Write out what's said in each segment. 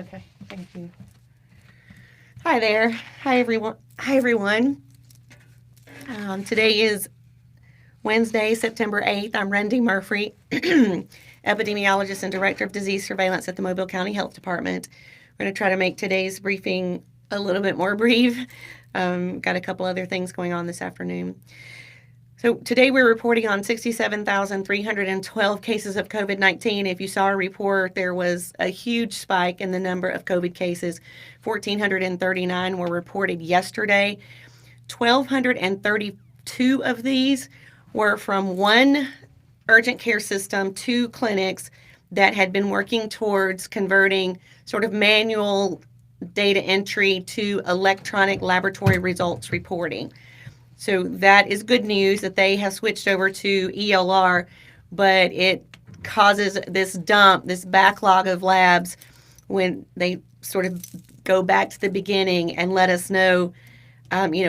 Okay, thank you. Hi there. Hi, everyone. Hi, everyone. Today is Wednesday, September 8th. I'm Randy Murphy, epidemiologist and director of disease surveillance at the Mobile County Health Department. We're going to try to make today's briefing a little bit more brief. Got a couple other things going on this afternoon. So today we're reporting on 67,312 cases of COVID-19. If you saw our report, there was a huge spike in the number of COVID cases. 1,439 were reported yesterday. 1,232 of these were from one urgent care system, two clinics that had been working towards converting sort of manual data entry to electronic laboratory results reporting. So that is good news that they have switched over to ELR, but it causes this dump, this backlog of labs when they sort of go back to the beginning and let us know,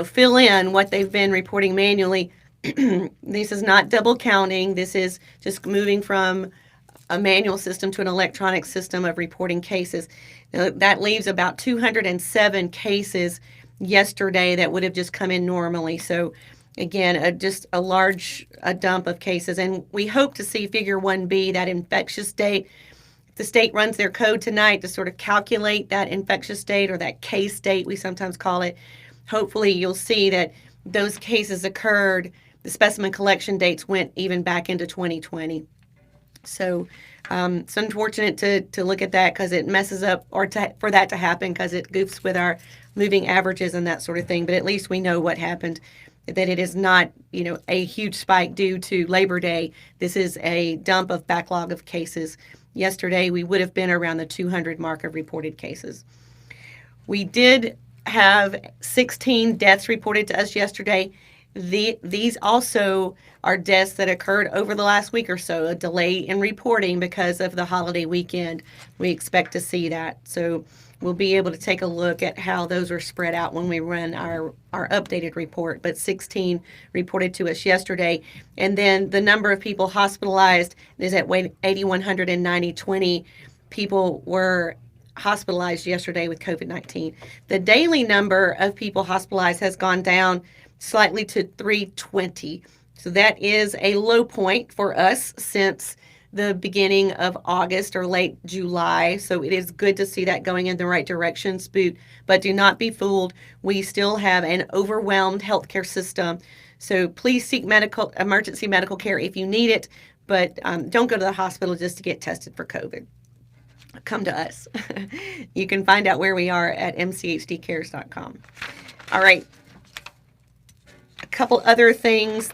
fill in what they've been reporting manually. This is not double counting. This is just moving from a manual system to an electronic system of reporting cases. Now, that leaves about 207 cases yesterday that would have just come in normally. So again, just a large dump of cases. And we hope to see figure 1B, that infectious date. The state runs their code tonight to sort of calculate that infectious date, or that case date we sometimes call it. Hopefully you'll see that those cases occurred, the specimen collection dates went even back into 2020. So it's unfortunate to look at that because it messes up, or for that to happen because it goofs with our moving averages and that sort of thing. But at least we know what happened, that it is not, a huge spike due to Labor Day. This is a dump of backlog of cases. Yesterday, we would have been around the 200 mark of reported cases. We did have 16 deaths reported to us yesterday. These also are deaths that occurred over the last week or so, a delay in reporting because of the holiday weekend. We expect to see that. So we'll be able to take a look at how those are spread out when we run our updated report. But 16 reported to us yesterday. And then the number of people hospitalized is at 8,190. 20 people were hospitalized yesterday with COVID-19. The daily number of people hospitalized has gone down slightly to 320. So that is a low point for us since the beginning of August or late July. So it is good to see that going in the right direction, but do not be fooled. We still have an overwhelmed healthcare system. So please seek emergency medical care if you need it, but don't go to the hospital just to get tested for COVID. Come to us. You can find out where we are at mchdcares.com. All right. A couple other things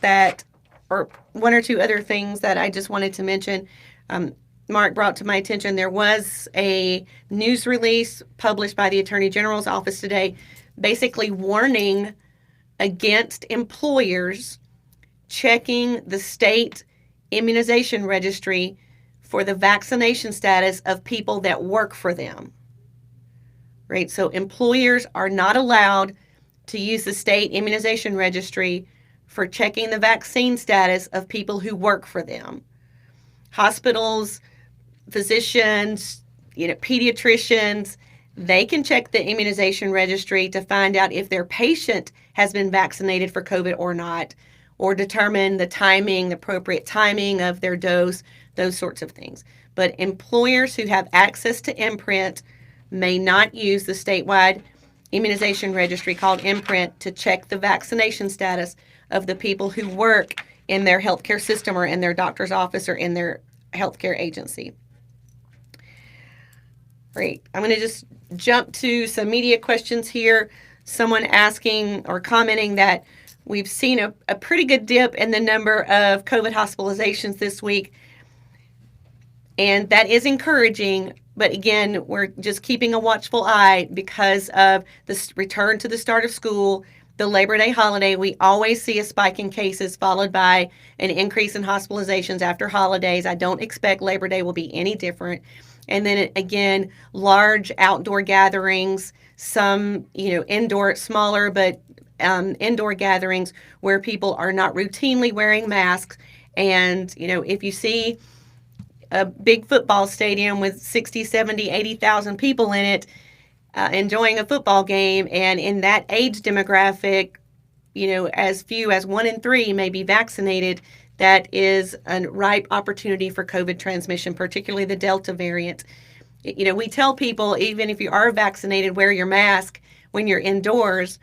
or one or two other things that I just wanted to mention. Mark brought to my attention, there was a news release published by the Attorney General's office today, basically warning against employers checking the state immunization registry for the vaccination status of people that work for them. Right? So employers are not allowed to use the state immunization registry for checking the vaccine status of people who work for them. Hospitals, physicians, pediatricians, they can check the immunization registry to find out if their patient has been vaccinated for COVID or not, or determine the appropriate timing of their dose, those sorts of things. But employers who have access to Imprint may not use the statewide immunization registry called Imprint to check the vaccination status of the people who work in their healthcare system or in their doctor's office or in their healthcare agency. Great. I'm going to just jump to some media questions here. Someone asking or commenting that we've seen a pretty good dip in the number of COVID hospitalizations this week, and that is encouraging. But again, we're just keeping a watchful eye because of the return to the start of school, the Labor Day holiday. We always see a spike in cases followed by an increase in hospitalizations after holidays. I don't expect Labor Day will be any different. And then again, large outdoor gatherings, some, indoor, smaller, but indoor gatherings where people are not routinely wearing masks. And, if you see a big football stadium with 60, 70, 80,000 people in it enjoying a football game, and in that age demographic, as few as 1 in 3 may be vaccinated, that is a ripe opportunity for COVID transmission, particularly the Delta variant. We tell people, even if you are vaccinated, wear your mask when you're indoors.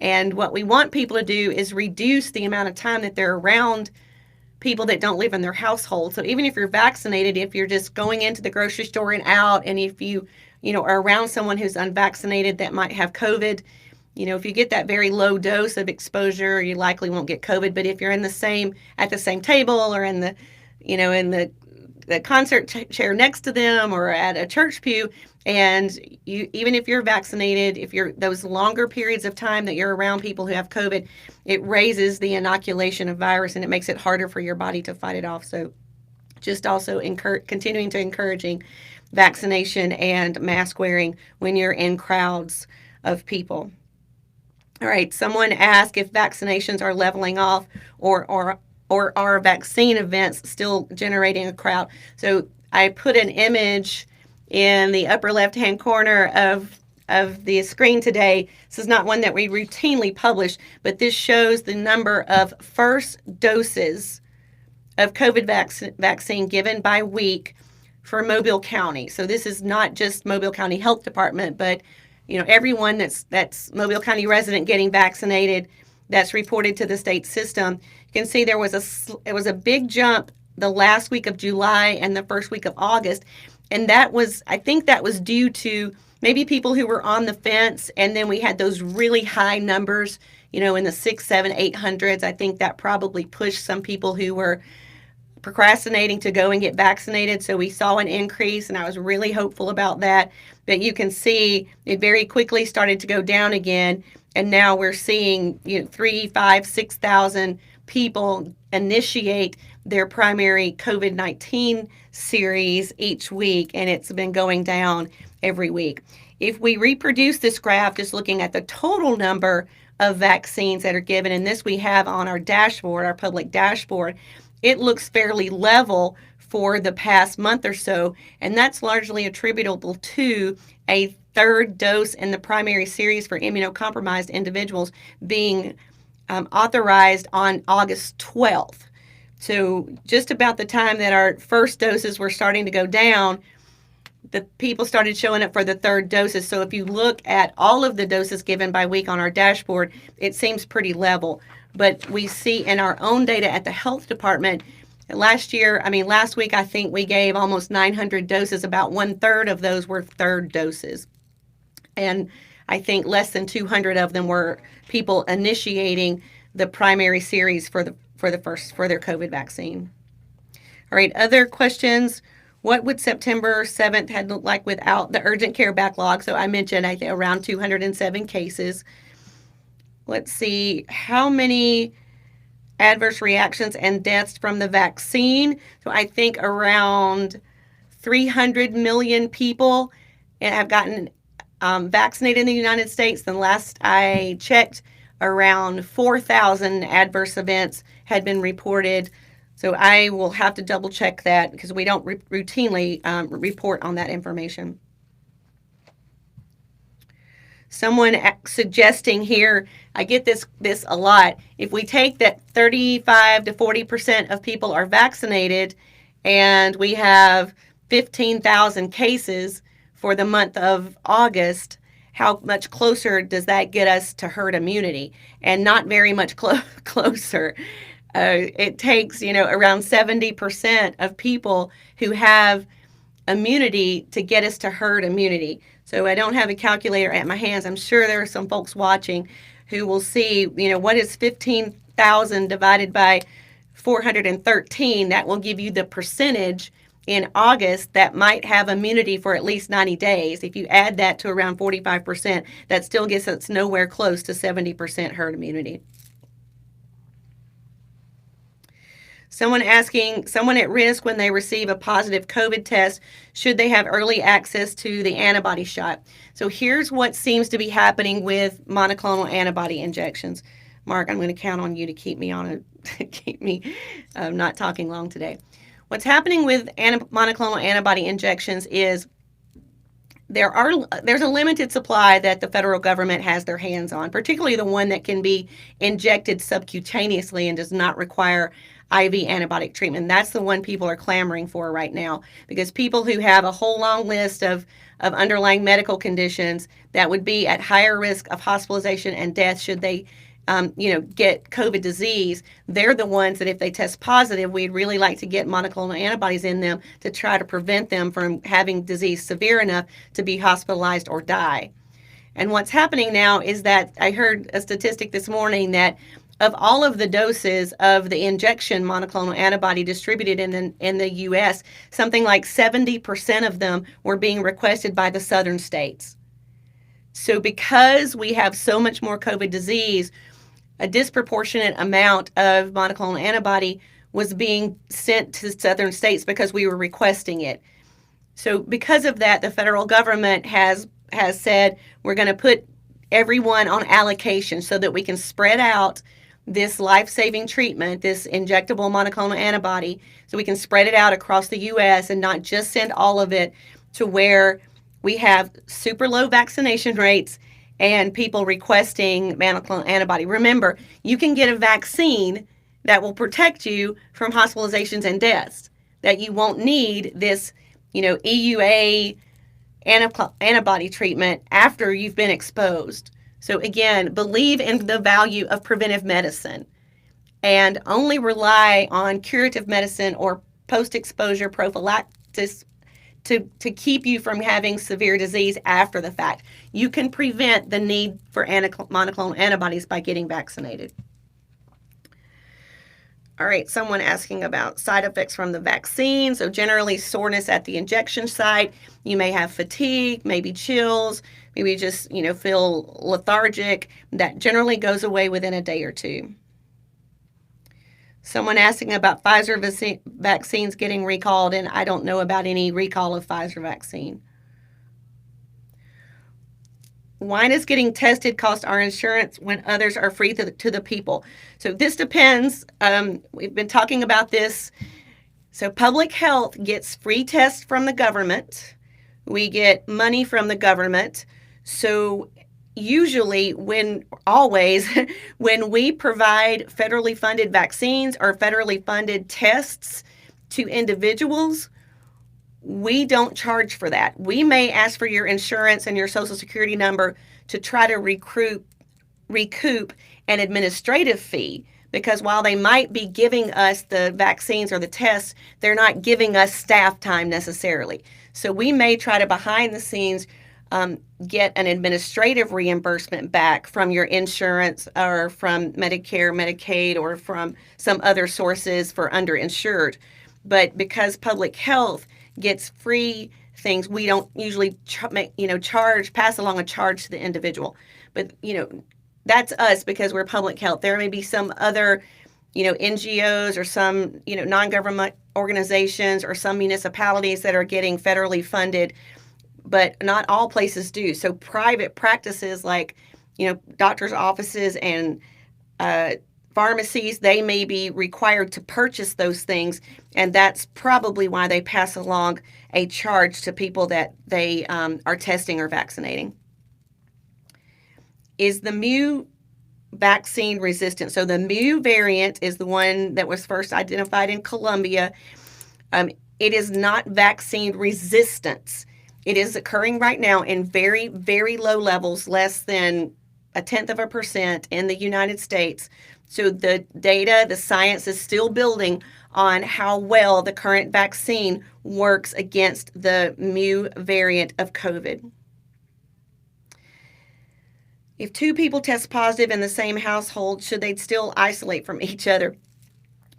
And what we want people to do is reduce the amount of time that they're around people that don't live in their household. So even if you're vaccinated, if you're just going into the grocery store and out, and if you are around someone who's unvaccinated that might have COVID, if you get that very low dose of exposure, you likely won't get COVID. But if you're at the same table, or in the concert chair next to them, or at a church pew, and even if you're vaccinated, if you're those longer periods of time that you're around people who have COVID, it raises the inoculation of virus, and it makes it harder for your body to fight it off. So just also continuing to encouraging vaccination and mask wearing when you're in crowds of people. All right, someone asked if vaccinations are leveling off, or are vaccine events still generating a crowd. So I put an image in the upper left-hand corner of the screen today. This is not one that we routinely publish, but this shows the number of first doses of COVID vaccine given by week for Mobile County. So this is not just Mobile County Health Department, but everyone that's Mobile County resident getting vaccinated, that's reported to the state system. You can see it was a big jump the last week of July and the first week of August. And I think that was due to maybe people who were on the fence, and then we had those really high numbers, in the 6, 7, 800s. I think that probably pushed some people who were procrastinating to go and get vaccinated. So we saw an increase, and I was really hopeful about that. But you can see it very quickly started to go down again. And now we're seeing 3, 5, 6,000 people initiate their primary COVID-19 series each week, and it's been going down every week. If we reproduce this graph, just looking at the total number of vaccines that are given, and this we have on our dashboard, our public dashboard, it looks fairly level for the past month or so, and that's largely attributable to a third dose in the primary series for immunocompromised individuals being authorized on August 12th. So just about the time that our first doses were starting to go down, the people started showing up for the third doses. So if you look at all of the doses given by week on our dashboard, it seems pretty level. But we see in our own data at the health department, last week, I think we gave almost 900 doses. About 1/3 of those were third doses. And I think less than 200 of them were people initiating the primary series for their COVID vaccine. All right, other questions. What would September 7th had looked like without the urgent care backlog? So I mentioned, I think, around 207 cases. Let's see, how many adverse reactions and deaths from the vaccine? So I think around 300 million people have gotten vaccinated in the United States. The last I checked, around 4,000 adverse events had been reported. So I will have to double check that because we don't routinely report on that information. Someone suggesting here, I get this a lot, if we take that 35 to 40% of people are vaccinated and we have 15,000 cases for the month of August, how much closer does that get us to herd immunity? And not very much closer. It takes, around 70% of people who have immunity to get us to herd immunity. So I don't have a calculator at my hands. I'm sure there are some folks watching who will see, what is 15,000 divided by 413? That will give you the percentage in August that might have immunity for at least 90 days. If you add that to around 45%, that still gets us nowhere close to 70% herd immunity. Someone asking, someone at risk when they receive a positive COVID test, should they have early access to the antibody shot? So here's what seems to be happening with monoclonal antibody injections. Mark, I'm going to count on you to keep me not talking long today. What's happening with monoclonal antibody injections is there's a limited supply that the federal government has their hands on, particularly the one that can be injected subcutaneously and does not require IV antibiotic treatment. That's the one people are clamoring for right now, because people who have a whole long list of underlying medical conditions that would be at higher risk of hospitalization and death should they get COVID disease, they're the ones that if they test positive, we'd really like to get monoclonal antibodies in them to try to prevent them from having disease severe enough to be hospitalized or die. And what's happening now is that I heard a statistic this morning that of all of the doses of the injection monoclonal antibody distributed in the U.S., something like 70% of them were being requested by the southern states. So because we have so much more COVID disease, a disproportionate amount of monoclonal antibody was being sent to southern states because we were requesting it. So because of that, the federal government has said we're going to put everyone on allocation so that we can spread out this life-saving treatment, this injectable monoclonal antibody, so we can spread it out across the U.S. and not just send all of it to where we have super low vaccination rates and people requesting monoclonal antibody. Remember, you can get a vaccine that will protect you from hospitalizations and deaths, that you won't need this, EUA antibody treatment after you've been exposed. So again, believe in the value of preventive medicine and only rely on curative medicine or post-exposure prophylaxis to keep you from having severe disease after the fact. You can prevent the need for monoclonal antibodies by getting vaccinated. All right, someone asking about side effects from the vaccine. So generally soreness at the injection site. You may have fatigue, maybe chills, maybe just, feel lethargic. That generally goes away within a day or two. Someone asking about Pfizer vaccines getting recalled, and I don't know about any recall of Pfizer vaccine. Why does getting tested cost our insurance when others are free to the people? So this depends. We've been talking about this. So public health gets free tests from the government. We get money from the government. So usually, when we provide federally funded vaccines or federally funded tests to individuals, we don't charge for that. We may ask for your insurance and your social security number to try to recoup an administrative fee, because while they might be giving us the vaccines or the tests, they're not giving us staff time necessarily. So we may try to behind the scenes get an administrative reimbursement back from your insurance or from Medicare, Medicaid, or from some other sources for underinsured. But because public health gets free things, we don't usually pass along a charge to the individual. But that's us because we're public health. There may be some other NGOs or some non-government organizations or some municipalities that are getting federally funded, but not all places do. So private practices like doctors' offices and pharmacies, they may be required to purchase those things, and that's probably why they pass along a charge to people that they are testing or vaccinating. Is the Mu vaccine resistant? So the Mu variant is the one that was first identified in Colombia. It is not vaccine resistance. It is occurring right now in very, very low levels, less than 0.1% in the United States. So the data, the science is still building on how well the current vaccine works against the Mu variant of COVID. If two people test positive in the same household, should they still isolate from each other?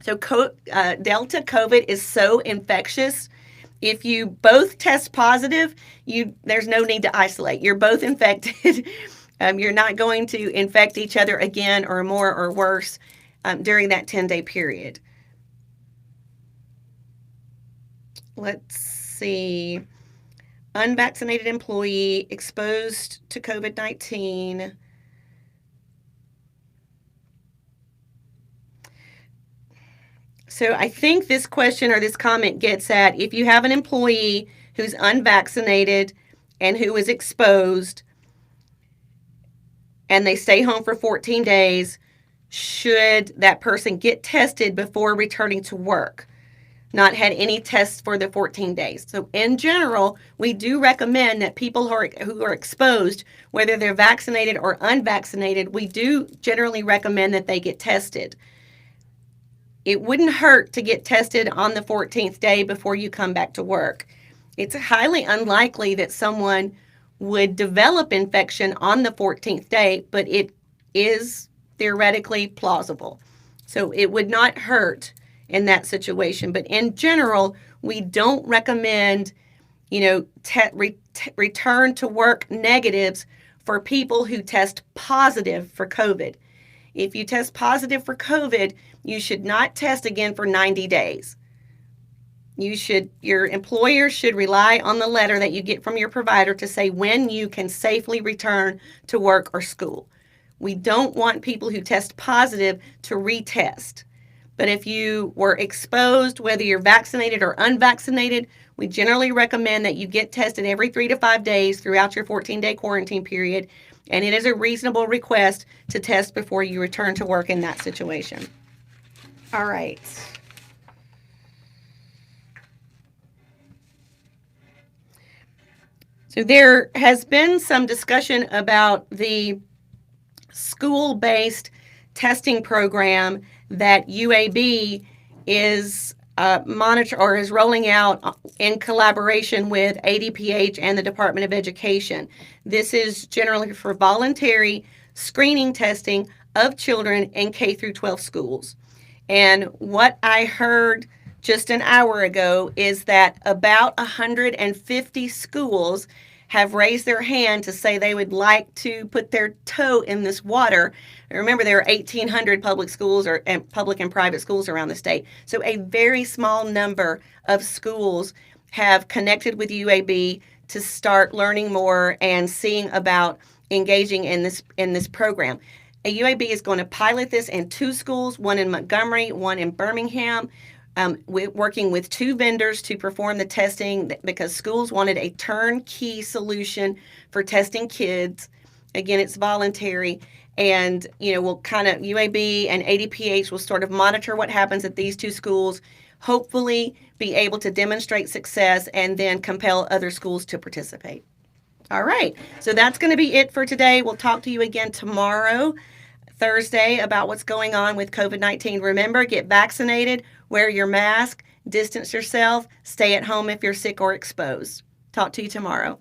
So Delta COVID is so infectious. If you both test positive, there's no need to isolate. You're both infected. You're not going to infect each other again or more or worse during that 10-day period. Let's see. Unvaccinated employee exposed to COVID-19. So I think this question or this comment gets at if you have an employee who's unvaccinated and who is exposed and they stay home for 14 days, should that person get tested before returning to work? Not had any tests for the 14 days. So in general, we do recommend that people who are exposed, whether they're vaccinated or unvaccinated, we do generally recommend that they get tested. It wouldn't hurt to get tested on the 14th day before you come back to work. It's highly unlikely that someone would develop infection on the 14th day, but it is theoretically plausible. So it would not hurt in that situation. But in general, we don't recommend, return to work negatives for people who test positive for COVID. If you test positive for COVID, you should not test again for 90 days. Your employer should rely on the letter that you get from your provider to say when you can safely return to work or school. We don't want people who test positive to retest. But if you were exposed, whether you're vaccinated or unvaccinated, we generally recommend that you get tested every 3 to 5 days throughout your 14-day quarantine period. And it is a reasonable request to test before you return to work in that situation. All right. So there has been some discussion about the school-based testing program that UAB is is rolling out in collaboration with ADPH and the Department of Education. This is generally for voluntary screening testing of children in K through 12 schools. And what I heard just an hour ago is that about 150 schools have raised their hand to say they would like to put their toe in this water. Remember, there are 1,800 public schools and public and private schools around the state. So a very small number of schools have connected with UAB to start learning more and seeing about engaging in this program. UAB is going to pilot this in 2 schools, one in Montgomery, one in Birmingham. We're working with 2 vendors to perform the testing because schools wanted a turnkey solution for testing kids. Again, it's voluntary. And, we'll UAB and ADPH will sort of monitor what happens at these 2 schools, hopefully be able to demonstrate success and then compel other schools to participate. All right. So that's going to be it for today. We'll talk to you again tomorrow, Thursday, about what's going on with COVID-19. Remember, get vaccinated, wear your mask, distance yourself, stay at home if you're sick or exposed. Talk to you tomorrow.